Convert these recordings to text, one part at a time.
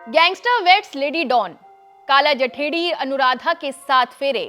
Gangster weights lady don, काला जठेड़ी अनुराधा के साथ फेरे,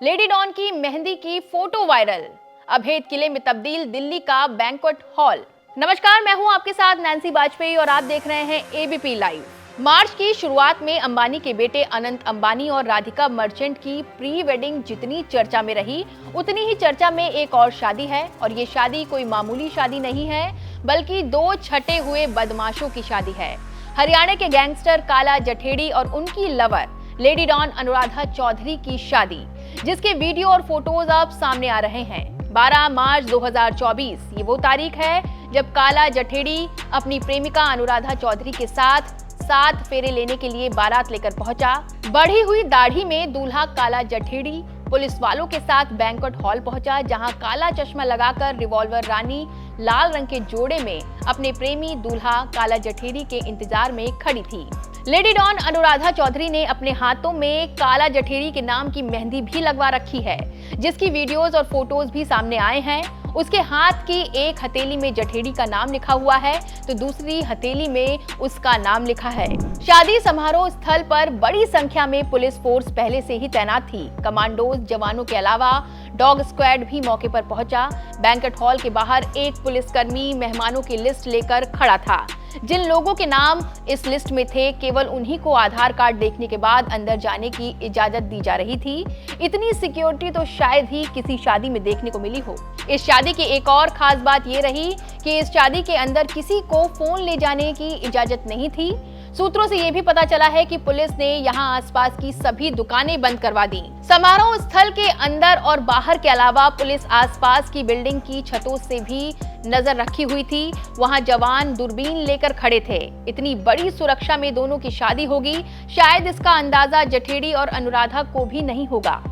लेडी डॉन की मेहंदी की फोटो वायरल, अभेद किले में तब्दील दिल्ली का बैंक्वेट हॉल। नमस्कार, मैं हूं आपके साथ नैन्सी बाजपेयी और आप देख रहे हैं एबीपी लाइव। मार्च की शुरुआत में अंबानी के बेटे अनंत अंबानी और राधिका मर्चेंट की प्री वेडिंग जितनी चर्चा में रही, उतनी ही चर्चा में एक और शादी है। और ये शादी कोई मामूली शादी नहीं है, बल्कि दो छटे हुए बदमाशों की शादी है। हरियाणा के गैंगस्टर काला जठेड़ी और उनकी lover lady don Anuradha Chaudhary की शादी, जिसके वीडियो और फोटोज अब सामने आ रहे हैं। 12 मार्च 2024 ये वो तारीख है जब काला जठेड़ी अपनी प्रेमिका अनुराधा चौधरी के साथ 7 फेरे लेने के लिए बारात लेकर पहुंचा। बढ़ी हुई दाढ़ी में दूल्हा काला जठेड़ी पुलिस वालों के साथ बैंक्वेट हॉल पहुंचा, जहां काला चश्मा लगाकर रिवॉल्वर रानी लाल रंग के जोड़े में अपने प्रेमी दूल्हा काला जठेड़ी के इंतजार में खड़ी थी। लेडी डॉन अनुराधा चौधरी ने अपने हाथों में काला जठेड़ी के नाम की मेहंदी भी लगवा रखी है, जिसकी वीडियोस और फोटोज भी सामने आए हैं। उसके हाथ की एक हथेली में जठेड़ी का नाम लिखा हुआ है, तो दूसरी हथेली में उसका नाम लिखा है। शादी समारोह स्थल पर बड़ी संख्या में पुलिस फोर्स पहले से ही तैनात थी। कमांडोज जवानों के अलावा डॉग स्क्वाड भी मौके पर पहुंचा। बैंक्वेट हॉल के बाहर एक पुलिसकर्मी मेहमानों की लिस्ट लेकर खड़ा था। जिन लोगों के नाम इस लिस्ट में थे, केवल उन्हीं को आधार कार्ड देखने के बाद अंदर जाने की इजाजत दी जा रही थी। इतनी सिक्योरिटी तो शायद ही किसी शादी में देखने को मिली हो। इस शादी की एक और खास बात ये रही कि इस शादी के अंदर किसी को फोन ले जाने की इजाजत नहीं थी। सूत्रों से ये भी पता चला है कि पुलिस ने यहाँ आसपास की सभी दुकानें बंद करवा दी। समारोह स्थल के अंदर और बाहर के अलावा पुलिस आसपास की बिल्डिंग की छतों से भी नजर रखी हुई थी। वहां जवान दूरबीन लेकर खड़े थे। इतनी बड़ी सुरक्षा में दोनों की शादी होगी, शायद इसका अंदाजा जठेड़ी और अनुराधा को भी नहीं होगा।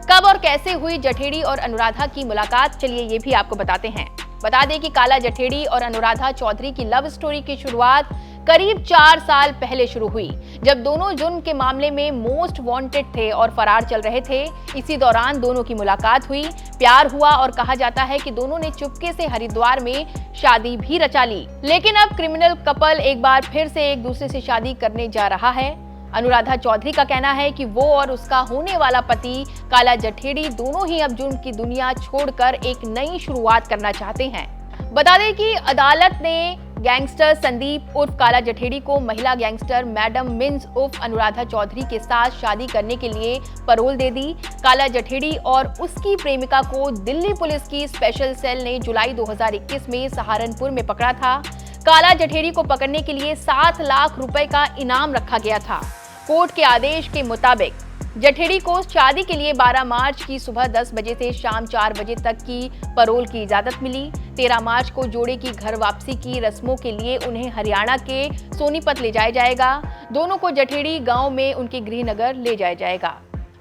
कब और कैसे हुई जठेड़ी और अनुराधा की मुलाकात, चलिए ये भी आपको बताते हैं। बता दें कि काला जठेड़ी और अनुराधा चौधरी की लव स्टोरी की शुरुआत करीब 4 साल पहले शुरू हुई, जब दोनों जुर्म के मामले में मोस्ट वांटेड थे और फरार चल रहे थे। इसी दौरान दोनों की मुलाकात हुई, प्यार हुआ और कहा जाता है कि दोनों ने चुपके से हरिद्वार में शादी भी रचा ली। लेकिन अब क्रिमिनल कपल एक बार फिर से एक दूसरे से शादी करने जा रहा है। अनुराधा चौधरी का कहना है कि वो और उसका होने वाला पति काला जठेड़ी दोनों ही अब जुर्म की दुनिया छोड़कर एक नई शुरुआत करना चाहते हैं। बता दें कि अदालत ने गैंगस्टर संदीप उर्फ काला जठेड़ी को महिला गैंगस्टर मैडम मिन्स उर्फ अनुराधा चौधरी के साथ शादी करने के लिए पैरोल दे दी। काला जठेड़ी और उसकी प्रेमिका को दिल्ली पुलिस की स्पेशल सेल ने जुलाई 2021 में सहारनपुर में पकड़ा था। काला जठेड़ी को पकड़ने के लिए 7 लाख रुपए का इनाम रखा गया था। कोर्ट के आदेश के मुताबिक जठेड़ी को शादी के लिए 12 मार्च की सुबह 10 बजे से शाम 4 बजे तक की पैरोल की इजाजत मिली। 13 मार्च को जोड़े की घर वापसी की रस्मों के लिए उन्हें हरियाणा के सोनीपत ले जाया जाएगा। दोनों को जठेड़ी गांव में उनके गृहनगर ले जाया जाएगा।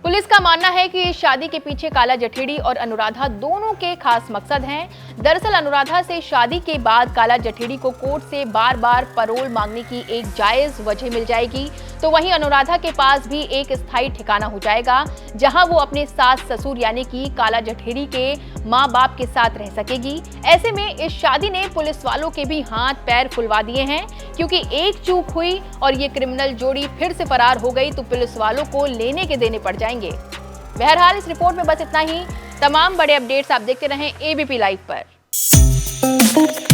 पुलिस का मानना है कि इस शादी के पीछे काला जठेड़ी और अनुराधा दोनों के खास मकसद हैं। दरअसल अनुराधा से शादी के बाद काला जठेड़ी को कोर्ट से बार बार पैरोल मांगने की एक जायज वजह मिल जाएगी, तो वहीं अनुराधा के पास भी एक स्थायी ठिकाना हो जाएगा, जहां वो अपने सास ससुर यानी कि काला जठेड़ी के माँ बाप के साथ रह सकेगी। ऐसे में इस शादी ने पुलिस वालों के भी हाथ पैर फुलवा दिए हैं, क्योंकि एक चूक हुई और ये क्रिमिनल जोड़ी फिर से फरार हो गई तो पुलिस वालों को लेने के देने पड़ जाएंगे। बहरहाल इस रिपोर्ट में बस इतना ही। तमाम बड़े अपडेट्स आप देखते रहें एबीपी लाइव पर।